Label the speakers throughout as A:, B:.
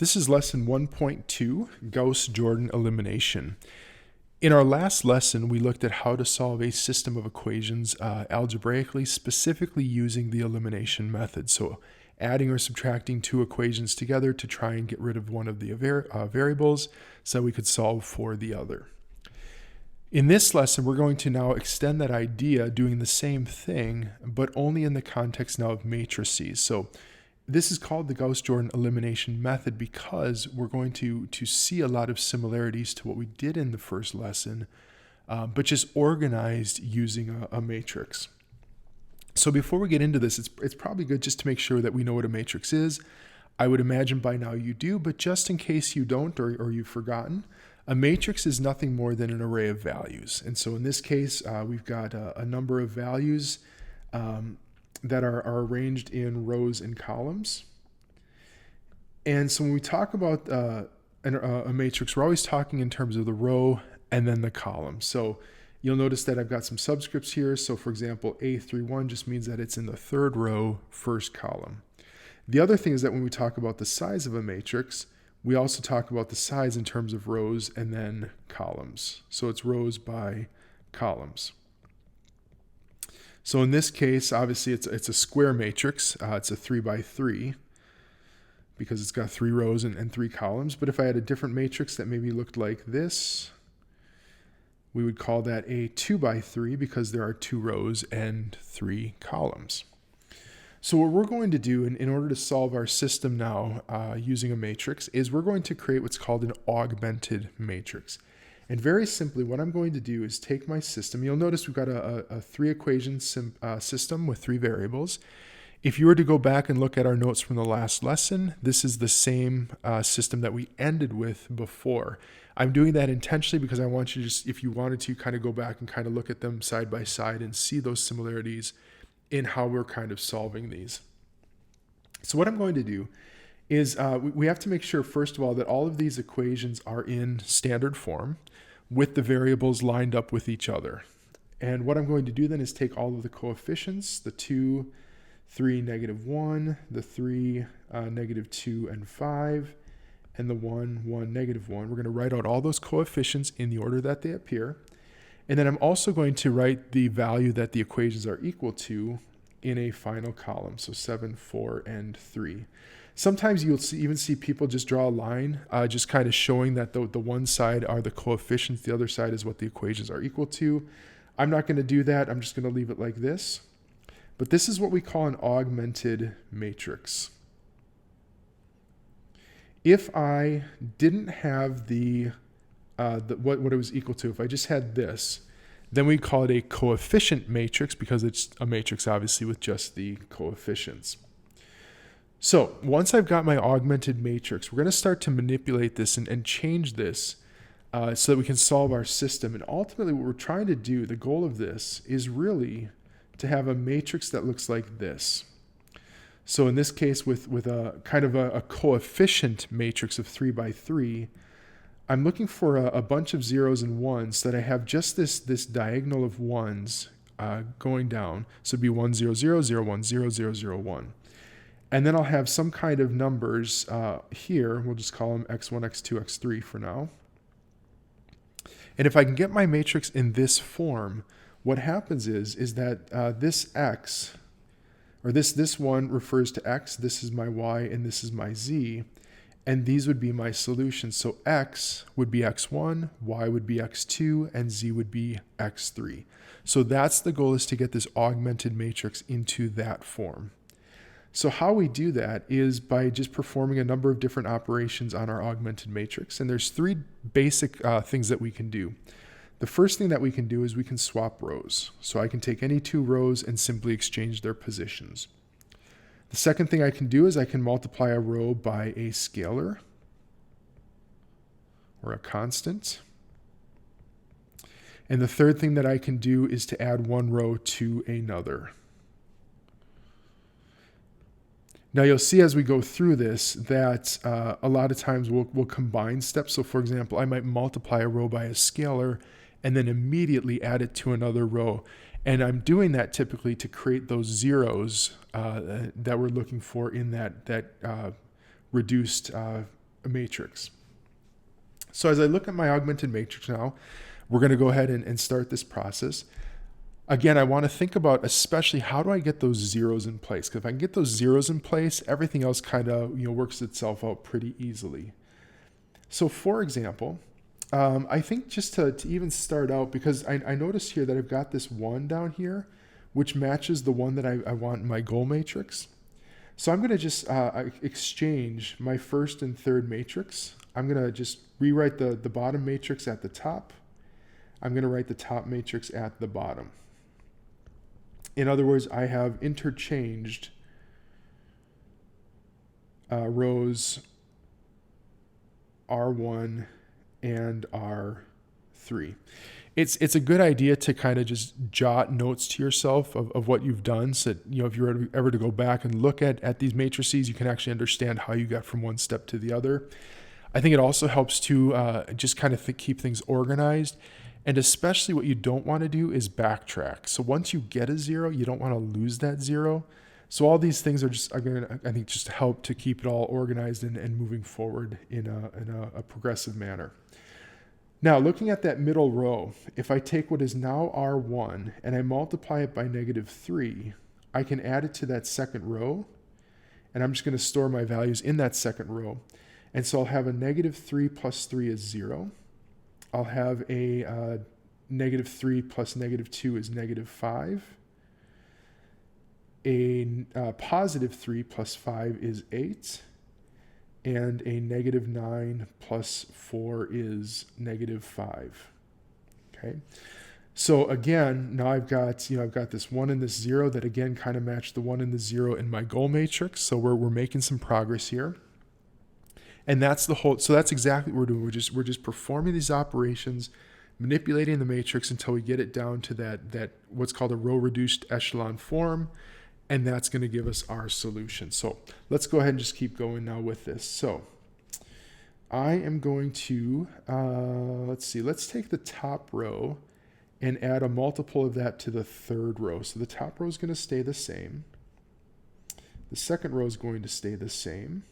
A: This is lesson 1.2, Gauss-Jordan Elimination. In our last lesson, we looked at how to solve a system of equations algebraically, specifically using the elimination method. So adding or subtracting two equations together to try and get rid of one of the variables so we could solve for the other. In this lesson, we're going to now extend that idea doing the same thing, but only in the context now of matrices. So this is called the Gauss-Jordan Elimination method because we're going to see a lot of similarities to what we did in the first lesson, but just organized using a matrix. So before we get into this, it's probably good just to make sure that we know what a matrix is. I would imagine by now you do, but just in case you don't or you've forgotten, a matrix is nothing more than an array of values. And so in this case, we've got a number of values that are arranged in rows and columns. And so when we talk about a matrix, we're always talking in terms of the row and then the column. So you'll notice that I've got some subscripts here. So for example, A31 just means that it's in the third row, first column. The other thing is that when we talk about the size of a matrix, we also talk about the size in terms of rows and then columns. So it's rows by columns. So in this case, obviously it's a square matrix. It's a 3 by 3 because it's got 3 rows and 3 columns. But if I had a different matrix that maybe looked like this, we would call that a 2 by 3 because there are 2 rows and 3 columns. So what we're going to do in order to solve our system now using a matrix is we're going to create what's called an augmented matrix. And very simply, what I'm going to do is take my system. You'll notice we've got a 3-equation system with 3 variables. If you were to go back and look at our notes from the last lesson, this is the same system that we ended with before. I'm doing that intentionally because I want you to just, if you wanted to, kind of go back and kind of look at them side by side and see those similarities in how we're kind of solving these. So what I'm going to do is we have to make sure, first of all, that all of these equations are in standard form with the variables lined up with each other. And what I'm going to do then is take all of the coefficients, the 2, 3, -1, the 3, -2, and 5, and the 1, 1, -1. We're going to write out all those coefficients in the order that they appear. And then I'm also going to write the value that the equations are equal to in a final column, so 7, 4, and 3. Sometimes you'll even see people just draw a line, just kind of showing that the one side are the coefficients, the other side is what the equations are equal to. I'm not going to do that. I'm just going to leave it like this. But this is what we call an augmented matrix. If I didn't have what it was equal to, if I just had this, then we call it a coefficient matrix because it's a matrix obviously with just the coefficients. So once I've got my augmented matrix, we're going to start to manipulate this and change this so that we can solve our system. And ultimately what we're trying to do, the goal of this is really to have a matrix that looks like this. So in this case with a kind of a coefficient matrix of 3 by 3, I'm looking for a bunch of zeros and ones so that I have just this diagonal of ones going down. So it'd be 1, 0, 0, 0, 1, 0, 0, 0, 1. And then I'll have some kind of numbers here. We'll just call them x1, x2, x3 for now. And if I can get my matrix in this form, what happens is that this x, or this one refers to x, this is my y, and this is my z. And these would be my solutions. So x would be x1, y would be x2, and z would be x3. So that's the goal, is to get this augmented matrix into that form. So how we do that is by just performing a number of different operations on our augmented matrix. And there's 3 basic things that we can do. The first thing that we can do is we can swap rows. So I can take any 2 rows and simply exchange their positions. The second thing I can do is I can multiply a row by a scalar or a constant. And the third thing that I can do is to add one row to another. Now you'll see as we go through this that a lot of times we'll combine steps. So for example, I might multiply a row by a scalar and then immediately add it to another row. And I'm doing that typically to create those zeros that we're looking for in that reduced matrix. So as I look at my augmented matrix now, we're going to go ahead and start this process. Again, I want to think about especially how do I get those zeros in place? Because if I can get those zeros in place, everything else kind of works itself out pretty easily. So for example, I think just to even start out, because I notice here that I've got this 1 down here, which matches the one that I want in my goal matrix. So I'm going to just exchange my first and third matrix. I'm going to just rewrite the bottom matrix at the top. I'm going to write the top matrix at the bottom. In other words, I have interchanged rows R1 and R3. It's a good idea to kind of just jot notes to yourself of what you've done, so that, if you were ever to go back and look at these matrices, you can actually understand how you got from one step to the other. I think it also helps to just kind of keep things organized. And especially what you don't want to do is backtrack. So once you get a 0, you don't want to lose that 0. So all these things are going to, I think, just help to keep it all organized and moving forward in a progressive manner. Now, looking at that middle row, if I take what is now R1 and I multiply it by -3, I can add it to that second row. And I'm just going to store my values in that second row. And so I'll have a -3 plus 3 is 0. I'll have a -3 plus -2 is -5. A +3 plus 5 is 8. And a -9 plus 4 is -5. Okay. So again, now I've got this 1 and this 0 that again kind of match the 1 and the 0 in my goal matrix. So we're making some progress here. And that's so that's exactly what we're doing. We're just performing these operations, manipulating the matrix until we get it down to that what's called a row reduced echelon form. And that's going to give us our solution. So let's go ahead and just keep going now with this. So I am going to, let's take the top row and add a multiple of that to the third row. So the top row is going to stay the same. The second row is going to stay the same.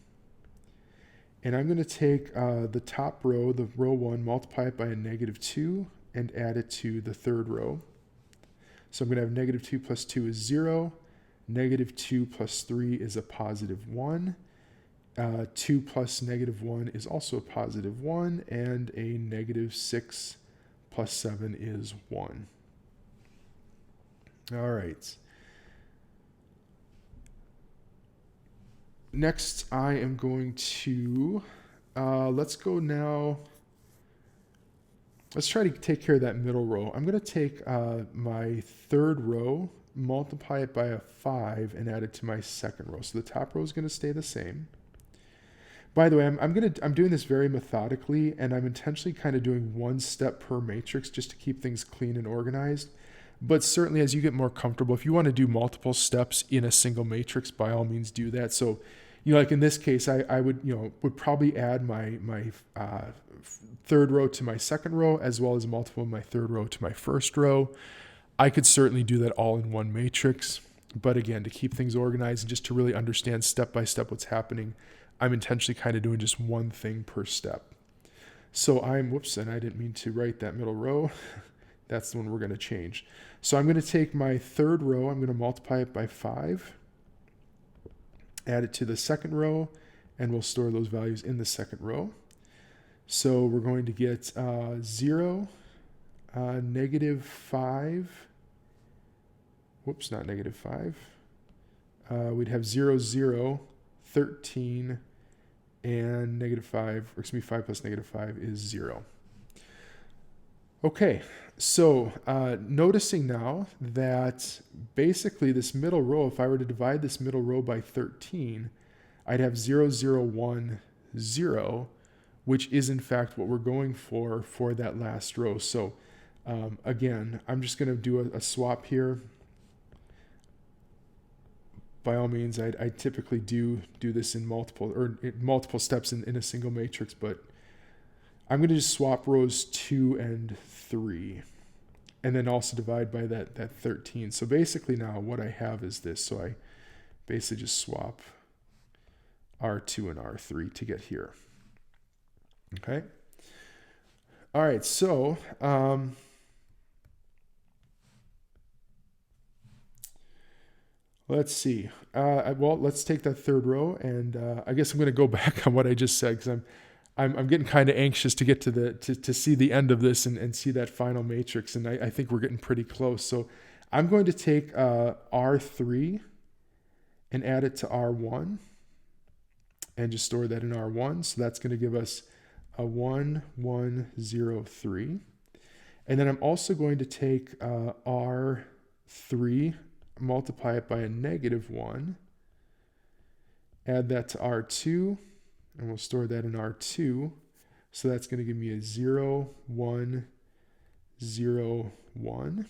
A: And I'm going to take the top row, the row 1, multiply it by a -2 and add it to the third row. So I'm going to have -2 plus 2 is 0. -2 plus 3 is a +1. 2 plus -1 is also a +1. And a -6 plus 7 is 1. All right. Next, I am going to, let's go now. Let's try to take care of that middle row. I'm going to take my third row, multiply it by a 5, and add it to my second row. So the top row is going to stay the same. By the way, I'm doing this very methodically, and I'm intentionally kind of doing one step per matrix just to keep things clean and organized. But certainly as you get more comfortable, if you want to do multiple steps in a single matrix, by all means do that. So, like in this case, I would probably add my third row to my second row, as well as a multiple of my third row to my first row. I could certainly do that all in one matrix. But again, to keep things organized and just to really understand step by step what's happening, I'm intentionally kind of doing just one thing per step. So whoops, and I didn't mean to write that middle row. That's the one we're going to change. So I'm going to take my third row, I'm going to multiply it by 5, add it to the second row, and we'll store those values in the second row. So we're going to get 0, -5, whoops, not -5. We'd have 0, 0, 13, and -5, or excuse me, 5 plus -5 is 0. Okay, so noticing now that basically this middle row, if I were to divide this middle row by 13, I'd have 0, 0, 1, 0, which is in fact what we're going for that last row. So again, I'm just going to do a swap here. By all means, I typically do this in multiple steps in a single matrix, but I'm going to just swap rows 2 and 3, and then also divide by that 13. So basically now what I have is this. So I basically just swap R2 and R3 to get here. Okay. All right, so let's see. Well, let's take that third row, and I guess I'm going to go back on what I just said because I'm getting kind of anxious to get to the to see the end of this and see that final matrix, and I think we're getting pretty close. So I'm going to take R3 and add it to R1 and just store that in R1. So that's going to give us a 1, 1, 0, 3. And then I'm also going to take R3, multiply it by a -1, add that to R2, and we'll store that in R2. So that's going to give me a 0, 1, 0, 1.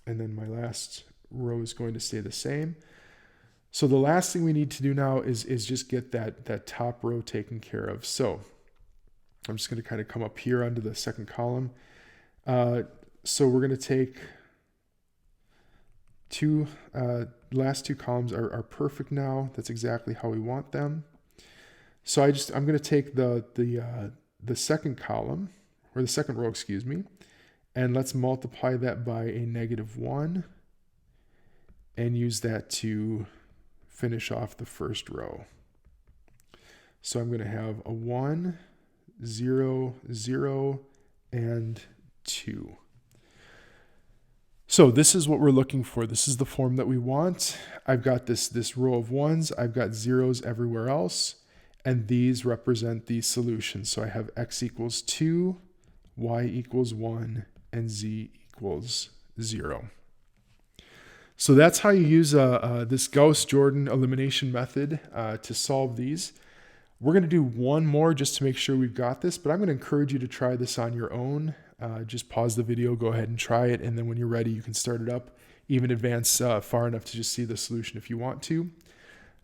A: And then my last row is going to stay the same. So the last thing we need to do now is just get that top row taken care of. So I'm just going to kind of come up here onto the second column. So we're going to take last two columns are perfect now. That's exactly how we want them. So I'm going to take the second column, or the second row, excuse me, and let's multiply that by a -1 and use that to finish off the first row. So I'm going to have a 1, 0, 0, and 2. So this is what we're looking for. This is the form that we want. I've got this row of 1s. I've got 0s everywhere else. And these represent the solution. So I have x equals 2, y equals 1, and z equals 0. So that's how you use this Gauss-Jordan elimination method to solve these. We're going to do one more just to make sure we've got this, but I'm going to encourage you to try this on your own. Just pause the video, go ahead and try it, and then when you're ready, you can start it up. Even advance far enough to just see the solution if you want to.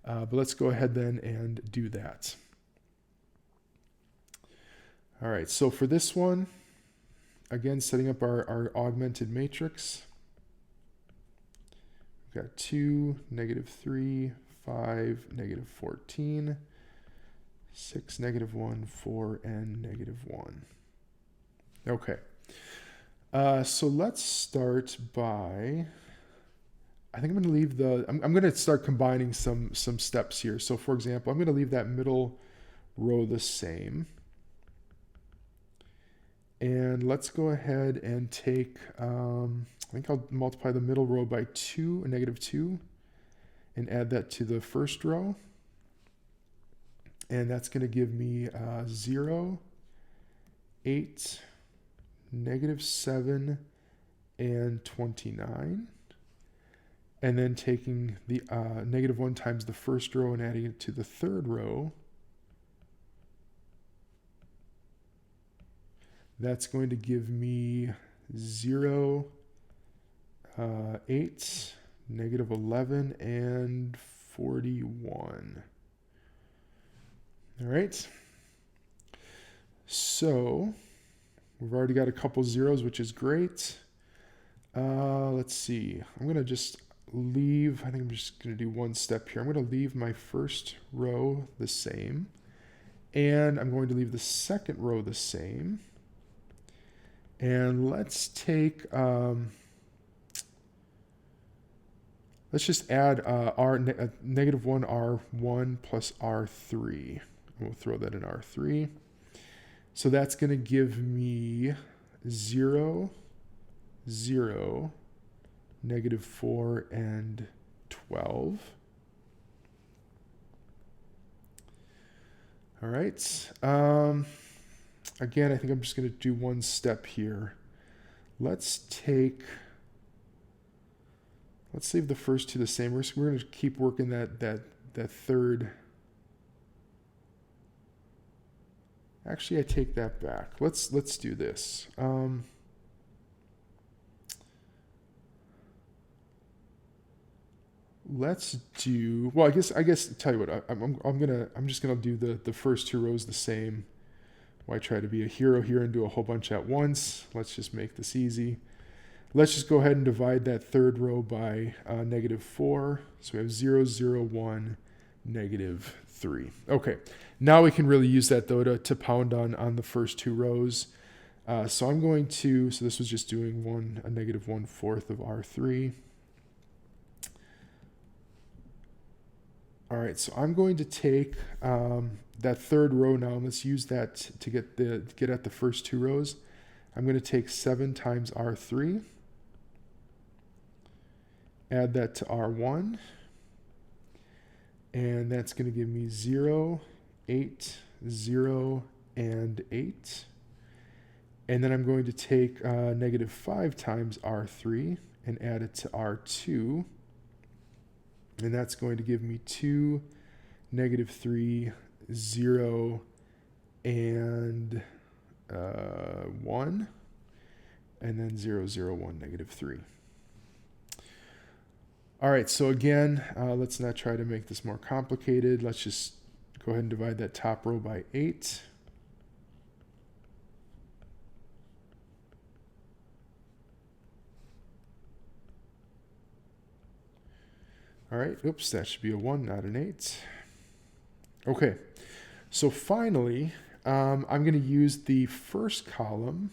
A: But let's go ahead then and do that. All right, so for this one, again, setting up our augmented matrix. We've got 2, -3, 5, -14, 6, -1, 4, and -1. Okay. So let's start by, I think I'm going to leave I'm going to start combining some steps here. So for example, I'm going to leave that middle row the same. And let's go ahead and take, I think I'll multiply the middle row by 2, a -2, and add that to the first row. And that's going to give me 0, 8, -7, and 29. And then taking the -1 times the first row and adding it to the third row. That's going to give me 0, 8, -11, and 41. All right. So we've already got a couple zeros, which is great. Let's see. I'm going to just leave, I think I'm just going to do one step here. I'm going to leave my first row the same. And I'm going to leave the second row the same. And let's take, let's just add -1 R1 plus R3. We'll throw that in R3. So that's going to give me 0, 0, -4, and 12. All right. Again, I think I'm just going to do one step here. Let's leave the first two the same. We're going to keep working that third. Actually, I take that back. Let's do this. Let's do, well, I guess tell you what, I'm just gonna do the first two rows the same. Why try to be a hero here and do a whole bunch at once? Let's just make this easy. Let's just go ahead and divide that third row by -4. So we have 0, 0, 1, -3. Okay, now we can really use that though to pound on the first two rows. So I'm going to, so this was just doing a -1/4 of R3. All right, so I'm going to take that third row now, and let's use that to get at the first two rows. I'm going to take 7 times R3, add that to R1, and that's going to give me 0, 8, 0, and 8. And then I'm going to take -5 times R3 and add it to R2. And that's going to give me 2, -3, 0, and 1. And then 0, 0, 1, -3. All right, so again, let's not try to make this more complicated. Let's just go ahead and divide that top row by 8. All right, oops, that should be a 1, not an 8. Okay, so finally, I'm going to use the first column.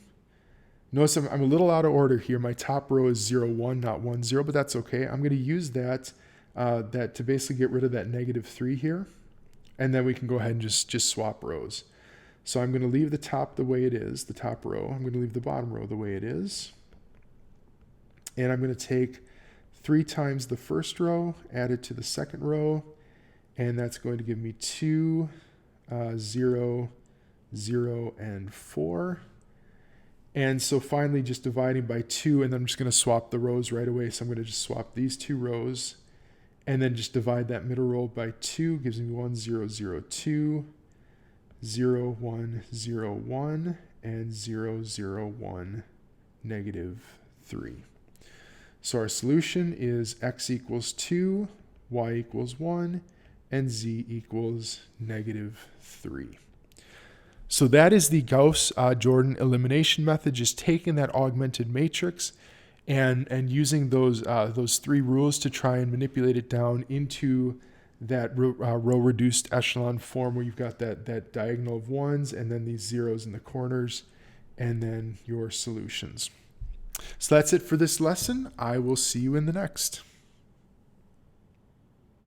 A: Notice I'm a little out of order here. My top row is 0, 1, not 1, 0, but that's okay. I'm going to use that to basically get rid of that -3 here, and then we can go ahead and just swap rows. So I'm going to leave the top the way it is, the top row. I'm going to leave the bottom row the way it is. And I'm going to take 3 times the first row, add it to the second row, and that's going to give me 2, 0, 0, and 4. And so finally just dividing by 2, and then I'm just going to swap the rows right away. So I'm going to just swap these two rows, and then just divide that middle row by 2, gives me 1, 0, 0, 2, 0, 1, 0, 1, and 0, 0, 1, -3. So our solution is x equals 2, y equals 1, and z equals -3. So that is the Gauss-Jordan elimination method, just taking that augmented matrix and using those 3 rules to try and manipulate it down into that row reduced echelon form where you've got that diagonal of 1s and then these 0s in the corners and then your solutions. So that's it for this lesson. I will see you in the next.